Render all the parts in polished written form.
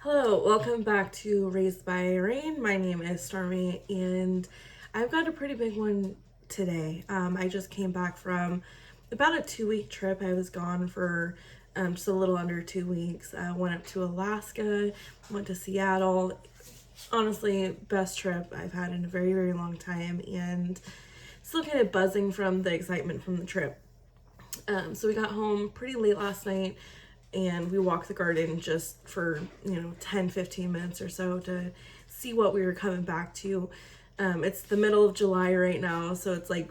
Hello, welcome back to Raised by Rain. My name is Stormy, and I've got a pretty big one today. I just came back from about a 2 week trip. I was gone for just a little under 2 weeks. I went up to Alaska, went to Seattle. Honestly, best trip I've had in a very, very long time, and still kind of buzzing from the excitement from the trip. So we got home pretty late last night and we walked the garden just for 10-15 minutes or so to see what we were coming back to. It's the middle of July right now, so it's like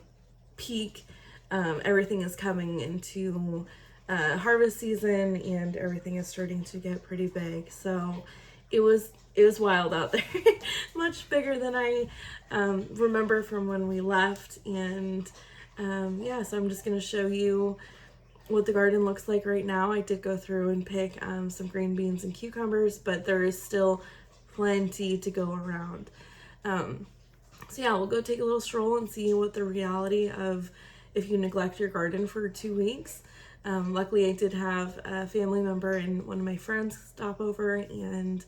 peak. Everything is coming into harvest season and everything is starting to get pretty big, so it was wild out there. Much bigger than I remember from when we left. And yeah, so I'm just gonna show you what the garden looks like right now. I did go through and pick some green beans and cucumbers, but there is still plenty to go around. So yeah, we'll go take a little stroll and see what the reality of if you neglect your garden for 2 weeks. Luckily, I did have a family member and one of my friends stop over and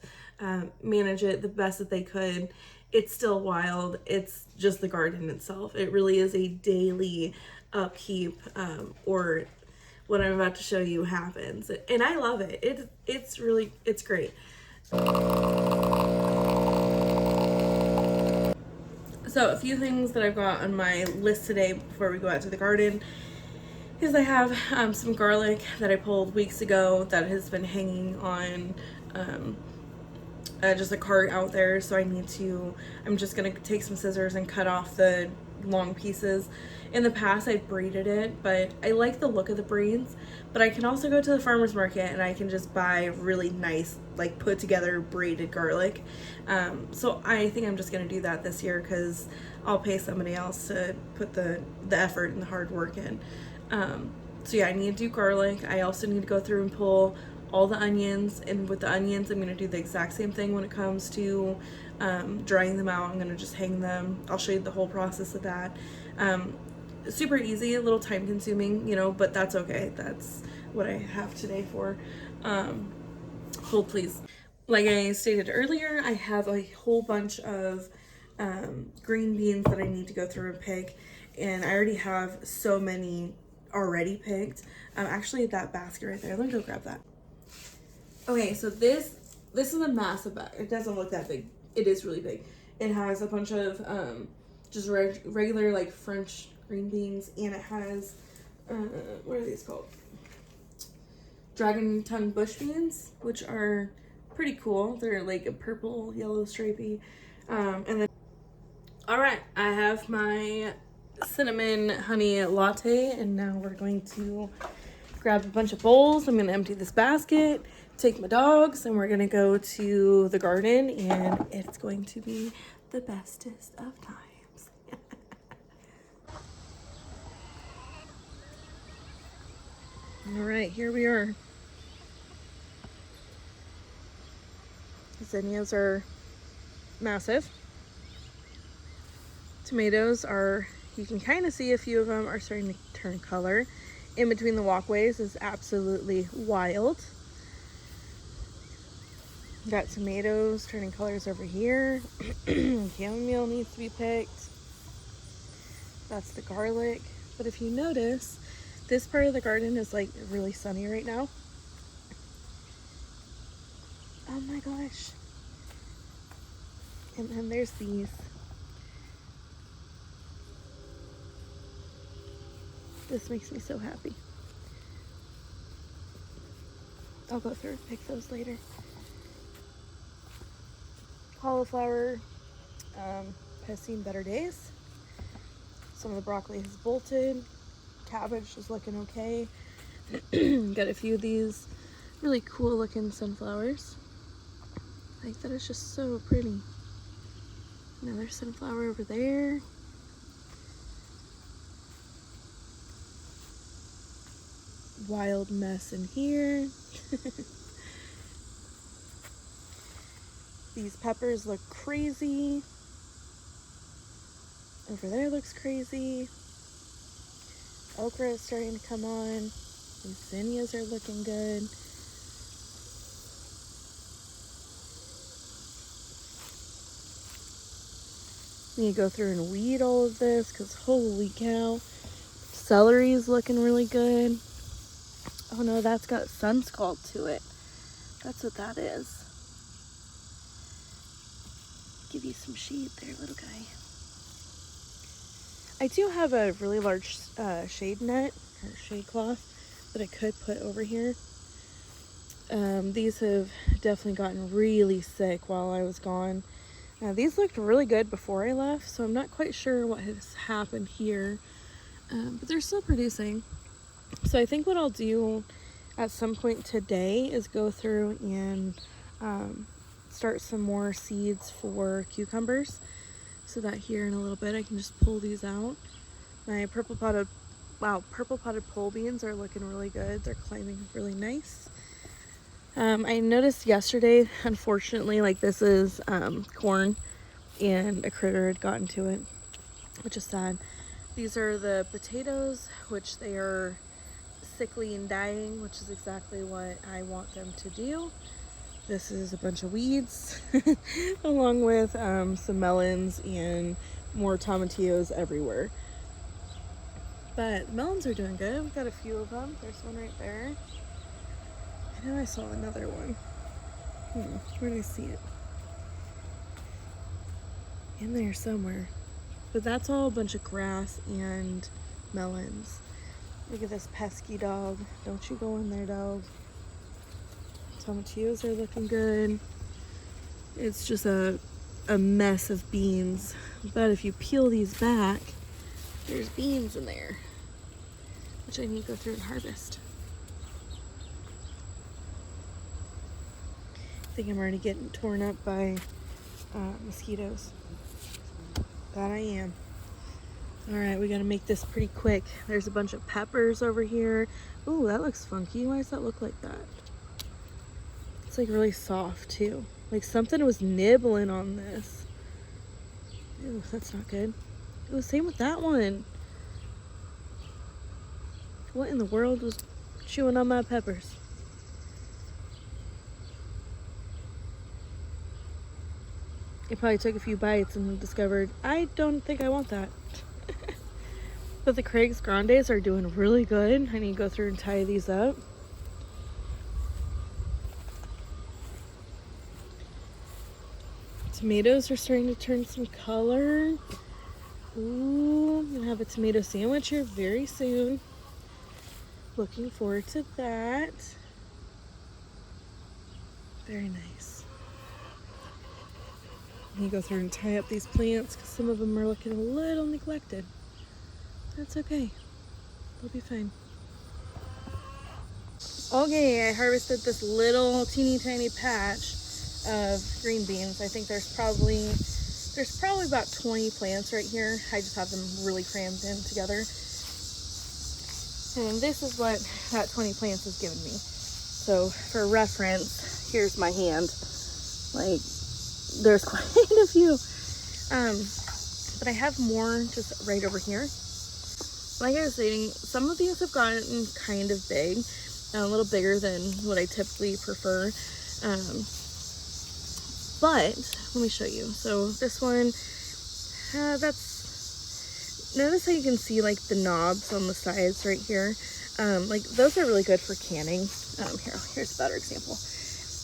manage it the best that they could. It's still wild. It's just the garden itself. It really is a daily upkeep, or what I'm about to show you happens, and I love it. It's great. So a few things that I've got on my list today before we go out to the garden is I have some garlic that I pulled weeks ago that has been hanging on just a cart out there. So I'm just gonna take some scissors and cut off the long pieces. In the past I've braided it, but I like the look of the braids. But I can also go to the farmer's market and I can just buy really nice, like put together braided garlic. So I think I'm just gonna do that this year because I'll pay somebody else to put the effort and the hard work in. So yeah, I need to do garlic. I also need to go through and pull all the onions, and with the onions I'm going to do the exact same thing when it comes to drying them out. I'm going to just hang them. I'll show you the whole process of that. Super easy, a little time consuming, but that's okay. That's what I have today for. Hold please. Like I stated earlier, I have a whole bunch of green beans that I need to go through and pick, and I already have so many already picked. Actually, that basket right there, let me go grab that. Okay, so this is a massive bag. It doesn't look that big. It is really big. It has a bunch of just regular like French green beans, and it has what are these called? Dragon tongue bush beans, which are pretty cool. They're like a purple, yellow, stripy. And then, all right, I have my cinnamon honey latte, and now we're going to grab a bunch of bowls. I'm going to empty this basket, take my dogs, and we're going to go to the garden, and it's going to be the bestest of times. All right, here we are. Zinnias are massive. Tomatoes are, you can kind of see a few of them are starting to turn color. In between the walkways is absolutely wild. Got tomatoes turning colors over here. Chamomile needs to be picked. That's the garlic. But if you notice, this part of the garden is like really sunny right now. Oh my gosh. And then there's these. This makes me so happy. I'll go through and pick those later. Cauliflower has seen better days. Some of the broccoli has bolted. Cabbage is looking okay. Got a few of these really cool looking sunflowers. I think that is just so pretty. Another sunflower over there. Wild mess in here. These peppers look crazy. Over there looks crazy. Okra is starting to come on. These zinnias are looking good. Need to go through and weed all of this because holy cow. Celery is looking really good. Oh no, that's got sun scald to it. That's what that is. Give you some shade there, little guy. I do have a really large shade net or shade cloth that I could put over here. These have definitely gotten really sick while I was gone. These looked really good before I left, so I'm not quite sure what has happened here, but they're still producing. So I think what I'll do at some point today is go through and start some more seeds for cucumbers, so that here in a little bit I can just pull these out. My purple potted pole beans are looking really good. They're climbing really nice. I noticed yesterday, unfortunately, like this is corn and a critter had gotten to it, which is sad. These are the potatoes, which they are sickly and dying, which is exactly what I want them to do. This is a bunch of weeds along with some melons and more tomatillos everywhere. But the melons are doing good. We've got a few of them. There's one right there. I know I saw another one. Where did I see it? In there somewhere. But that's all a bunch of grass and melons. Look at this pesky dog. Don't you go in there, dog. Tomatillos are looking good. It's just a mess of beans. But if you peel these back, there's beans in there, which I need to go through and harvest. I think I'm already getting torn up by mosquitoes. That I am. All right, we gotta make this pretty quick. There's a bunch of peppers over here. Ooh, that looks funky. Why does that look like that? It's like really soft too. Like something was nibbling on this. Ew, that's not good. It was same with that one. What in the world was chewing on my peppers? It probably took a few bites and discovered, I don't think I want that. But the Craig's Grandes are doing really good. I need to go through and tie these up. Tomatoes are starting to turn some color. Ooh, I'm gonna have a tomato sandwich here very soon. Looking forward to that. Very nice. I need to go through and tie up these plants because some of them are looking a little neglected. That's okay. They'll be fine. Okay, I harvested this little teeny tiny patch of green beans. I think there's probably about 20 plants right here. I just have them really crammed in together. And this is what that 20 plants has given me. So for reference, here's my hand. Like, there's quite a few. But I have more just right over here. Like I was saying, some of these have gotten kind of big, a little bigger than what I typically prefer. But let me show you. So this one, notice how you can see like the knobs on the sides right here. Like those are really good for canning. Here's a better example.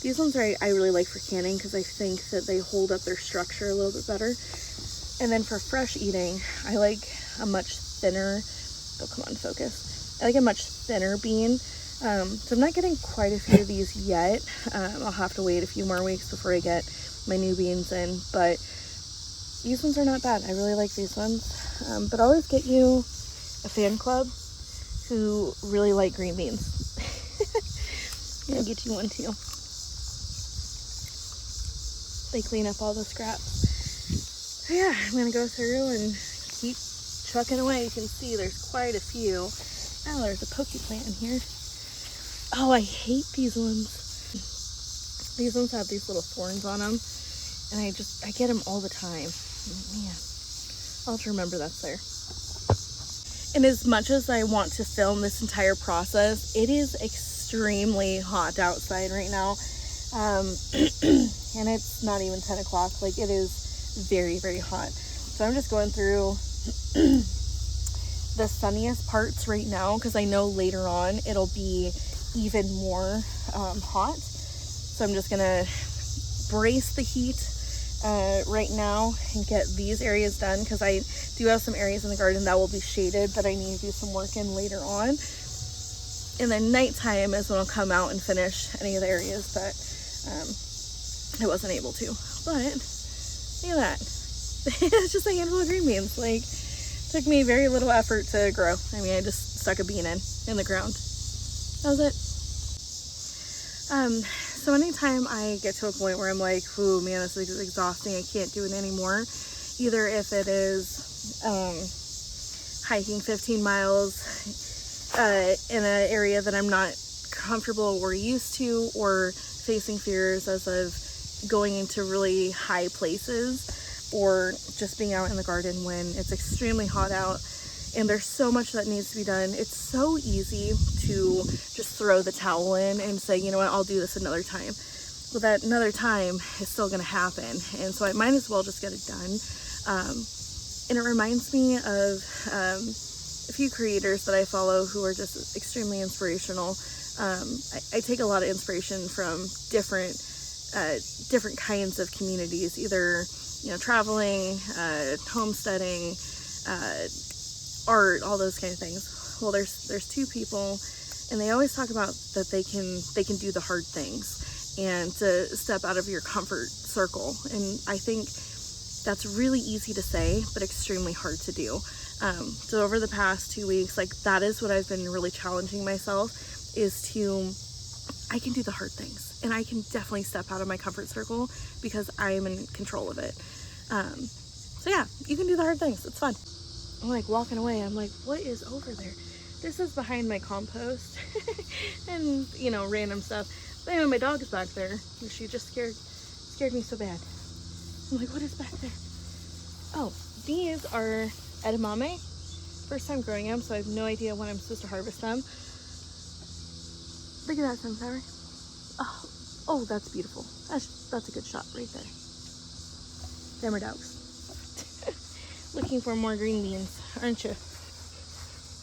These ones I really like for canning because I think that they hold up their structure a little bit better. And then for fresh eating, I like a much thinner, oh come on, focus. I like a much thinner bean. So I'm not getting quite a few of these yet. I'll have to wait a few more weeks before I get my new beans in, but these ones are not bad. I really like these ones. But always get you a fan club who really like green beans. I'll get you one too. They clean up all the scraps. So yeah, I'm gonna go through and keep chucking away. You can see there's quite a few. Oh, there's a pokey plant in here. Oh, I hate these ones. These ones have these little thorns on them, and I get them all the time. Man, I'll have to remember that's there. And as much as I want to film this entire process, it is extremely hot outside right now. And it's not even 10 o'clock. Like, it is very, very hot. So I'm just going through the sunniest parts right now because I know later on it'll be even more hot. So I'm just gonna brace the heat right now and get these areas done, because I do have some areas in the garden that will be shaded that I need to do some work in later on. And then nighttime is when I'll come out and finish any of the areas that I wasn't able to. But look at that. It's just a handful of green beans. Like, took me very little effort to grow. I mean, I just stuck a bean in the ground. That was it. So anytime I get to a point where I'm like, ooh, man, this is exhausting, I can't do it anymore. Either if it is hiking 15 miles in an area that I'm not comfortable or used to, or facing fears as of going into really high places, or just being out in the garden when it's extremely hot out and there's so much that needs to be done. It's so easy to just throw the towel in and say, you know what, I'll do this another time. Well, that another time is still going to happen, and so I might as well just get it done. And it reminds me of a few creators that I follow who are just extremely inspirational. I take a lot of inspiration from different kinds of communities, either, you know, traveling, homesteading, art, all those kind of things. Well, there's two people, and they always talk about that they can do the hard things and to step out of your comfort circle. And I think that's really easy to say, but extremely hard to do. So over the past 2 weeks, like, that is what I've been really challenging myself, is to, I can do the hard things, and I can definitely step out of my comfort circle because I am in control of it. So yeah, you can do the hard things. It's fun. I'm like walking away. I'm like, what is over there? This is behind my compost and, you know, random stuff. But anyway, my dog is back there. She just scared me so bad. I'm like, what is back there? Oh, these are edamame. First time growing them, so I have no idea when I'm supposed to harvest them. Look at that sunflower. Oh, that's beautiful. That's a good shot right there. Them are dogs. Looking for more green beans, aren't you?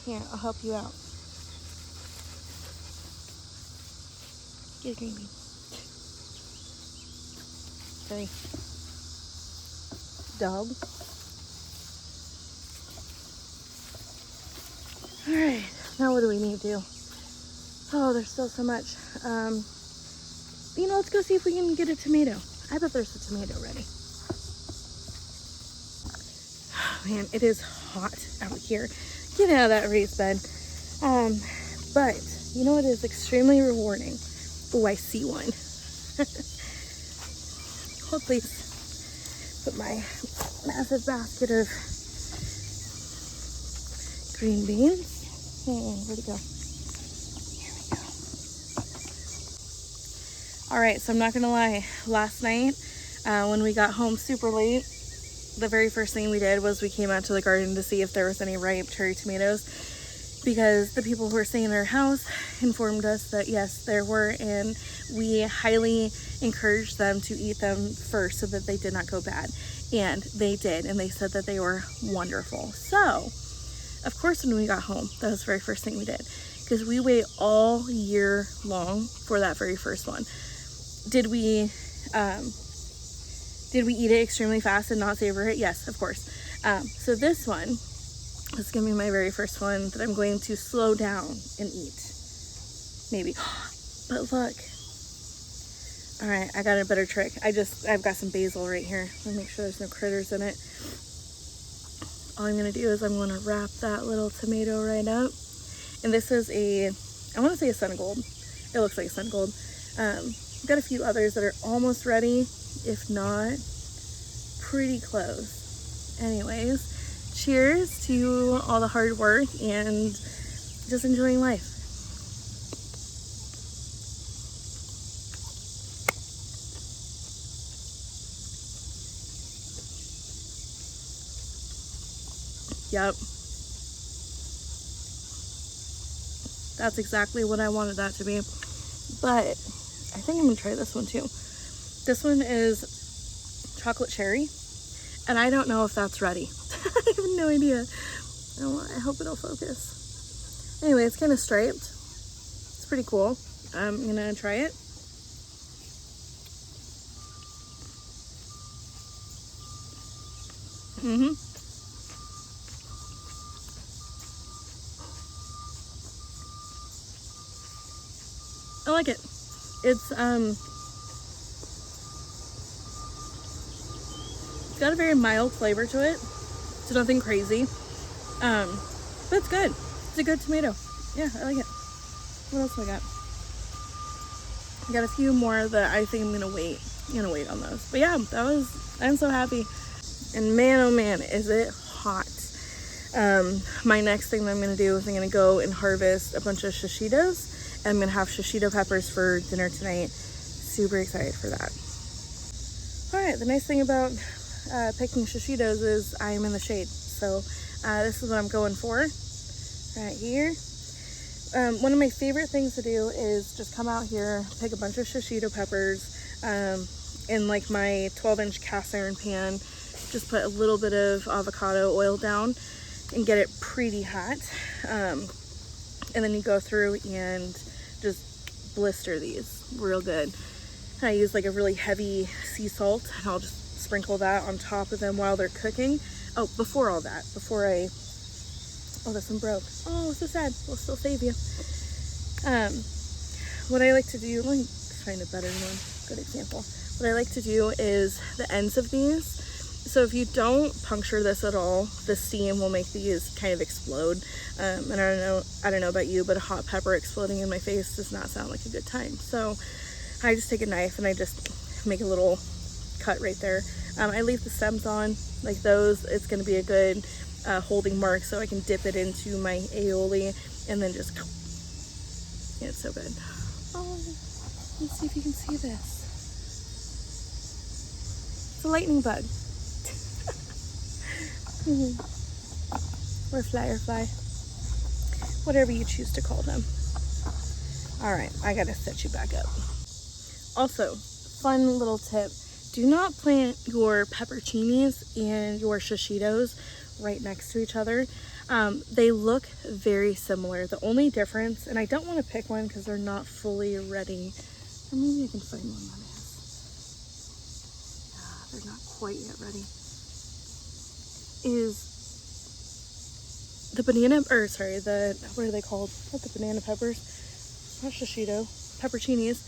Here, I'll help you out. Get a green bean. Sorry. Dog. Alright, now what do we need to do? Oh, there's still so much. You know, let's go see if we can get a tomato. I bet there's a tomato ready. Man, it is hot out here. Get out of that raised bed. But you know what is extremely rewarding? Oh, I see one. Oh, please put my massive basket of green beans. Where'd it go? Here we go. All right, so I'm not gonna lie. Last night, when we got home super late, the very first thing we did was we came out to the garden to see if there was any ripe cherry tomatoes, because the people who were staying in our house informed us that yes, there were, and we highly encouraged them to eat them first so that they did not go bad. And they did, and they said that they were wonderful. So, of course, when we got home, that was the very first thing we did, because we wait all year long for that very first one. Did we eat it extremely fast and not savor it? Yes, of course. So this one is gonna be my very first one that I'm going to slow down and eat. Maybe. But look. All right, I got a better trick. I've got some basil right here. Let me make sure there's no critters in it. All I'm gonna do is I'm gonna wrap that little tomato right up. And this is I wanna say a sun gold. It looks like a sun gold. I've got a few others that are almost ready, if not pretty close. Anyways, cheers to all the hard work and just enjoying life. Yep. That's exactly what I wanted that to be. But I think I'm gonna try this one too. This one is chocolate cherry. And I don't know if that's ready. I have no idea. I hope it'll focus. Anyway, it's kind of striped. It's pretty cool. I'm gonna try it. I like it. It's got a very mild flavor to it. It's nothing crazy. But it's good. It's a good tomato. Yeah, I like it. What else do I got? I got a few more that I think I'm gonna wait. On those. But yeah, I'm so happy. And man, oh man, is it hot. My next thing that I'm gonna do is I'm gonna go and harvest a bunch of shishitos. And I'm gonna have shishito peppers for dinner tonight. Super excited for that. All right, the nice thing about picking shishitos is I'm in the shade. So this is what I'm going for right here. One of my favorite things to do is just come out here, pick a bunch of shishito peppers in like my 12-inch cast iron pan, just put a little bit of avocado oil down and get it pretty hot. And then you go through and just blister these real good. And I use like a really heavy sea salt, and I'll just sprinkle that on top of them while they're cooking. Oh, before all that, oh, this one broke. Oh, so sad. We'll still save you. What I like to do, let me find a better one, good example. What I like to do is the ends of these. So if you don't puncture this at all, the steam will make these kind of explode. And I don't know about you, but a hot pepper exploding in my face does not sound like a good time. So I just take a knife and I just make a little cut right there. I leave the stems on, like those. It's going to be a good holding mark, so I can dip it into my aioli and then just, yeah, it's so good. Oh, let's see if you can see this. It's a lightning bug. Or firefly, whatever you choose to call them. All right, I gotta set you back up. Also, fun little tip: do not plant your pepperoncinis and your shishitos right next to each other. They look very similar. The only difference, and I don't want to pick one because they're not fully ready, or maybe I can find one that is. They're not quite yet ready. Is the banana, or sorry, what are they called? Not the banana peppers, not shishito, pepperoncinis.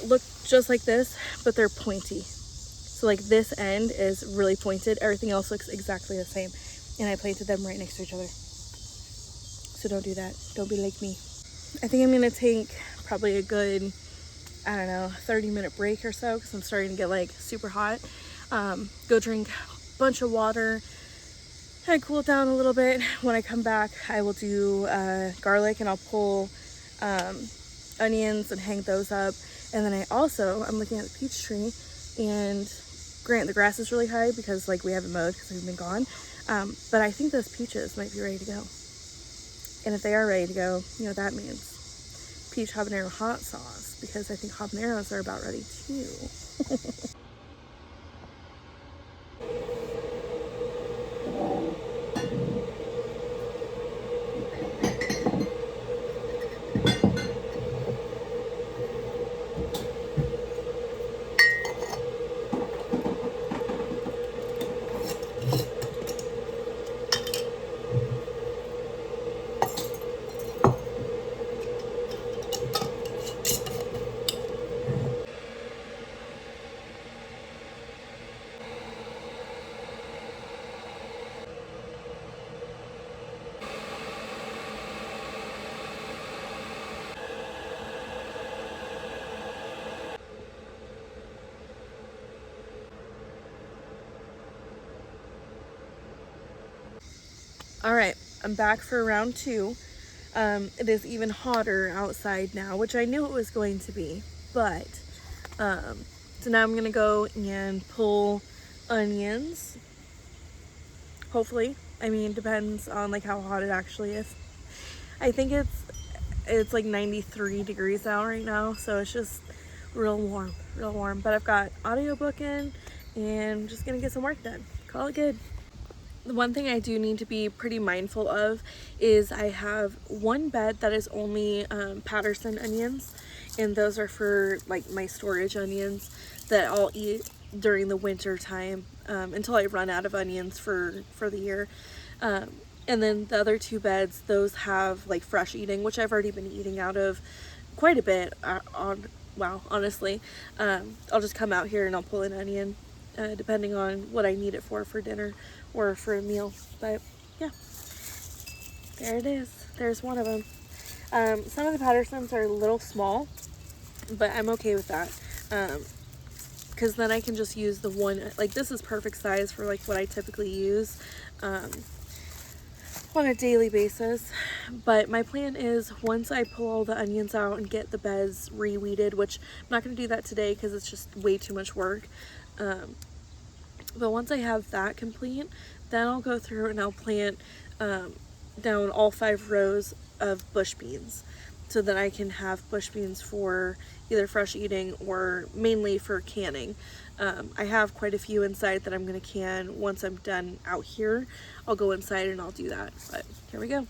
Look just like this, but they're pointy. So like this end is really pointed. Everything else looks exactly the same. And I planted them right next to each other. So don't do that. Don't be like me. I think I'm gonna take probably a good, 30-minute break or so, because I'm starting to get like super hot. Go drink a bunch of water, kind of cool it down a little bit. When I come back, I will do garlic, and I'll pull onions and hang those up. And then I'm looking at the peach tree, and the grass is really high because like we haven't mowed because we've been gone. But I think those peaches might be ready to go. And if they are ready to go, that means peach habanero hot sauce, because I think habaneros are about ready too. All right, I'm back for round two. It is even hotter outside now, which I knew it was going to be, but so now I'm gonna go and pull onions. Hopefully, depends on like how hot it actually is. I think it's like 93 degrees out right now, so it's just real warm. But I've got audiobook in, and I'm just gonna get some work done. call it good. The one thing I do need to be pretty mindful of is I have one bed that is only Patterson onions, and those are for like my storage onions that I'll eat during the winter time until I run out of onions for the year. And then the other two beds, those have like fresh eating, which I've already been eating out of quite a bit wow, honestly. I'll just come out here and I'll pull an onion depending on what I need it for dinner or for a meal. But yeah, there it is. There's one of them. Some of the Pattersons are a little small, but I'm okay with that. Because then I can just use the one, like this is perfect size for like what I typically use on a daily basis. But my plan is once I pull all the onions out and get the beds reweeded, which I'm not going to do that today because it's just way too much work. But once I have that complete, then I'll go through and I'll plant down all 5 rows of bush beans so that I can have bush beans for either fresh eating or mainly for canning. I have quite a few inside that I'm going to can. Once I'm done out here, I'll go inside and I'll do that. But here we go.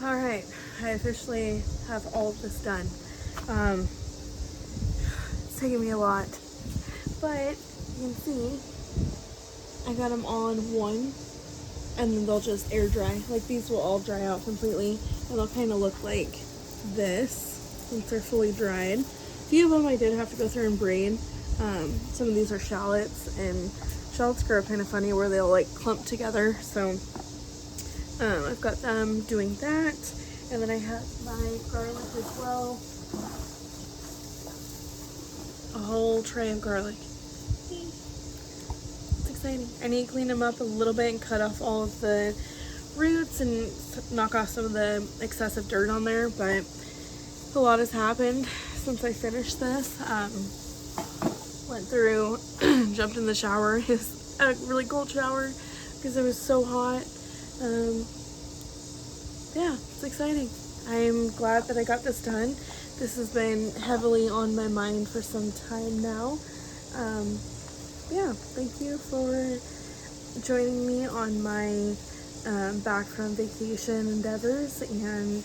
All right, I officially have all of this done. It's taking me a lot, but you can see I got them all in one, and then they'll just air dry. Like these will all dry out completely, and they'll kind of look like this once they're fully dried. A few of them I did have to go through and braid. Some of these are shallots, and shallots grow kind of funny where they'll like clump together. So I've got them doing that, and then I have my garlic as well. A whole tray of garlic. It's exciting. I need to clean them up a little bit and cut off all of the roots and knock off some of the excessive dirt on there, but a lot has happened since I finished this. Went through, jumped in the shower. It was a really cold shower because it was so hot. Yeah, it's exciting. I'm glad that I got this done. This has been heavily on my mind for some time now. Yeah, thank you for joining me on my back from vacation endeavors. And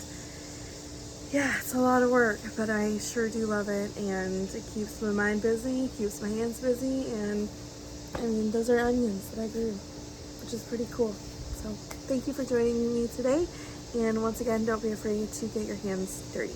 yeah, it's a lot of work, but I sure do love it, and it keeps my mind busy, keeps my hands busy, and I mean, those are onions that I grew, which is pretty cool. So thank you for joining me today, and once again, don't be afraid to get your hands dirty.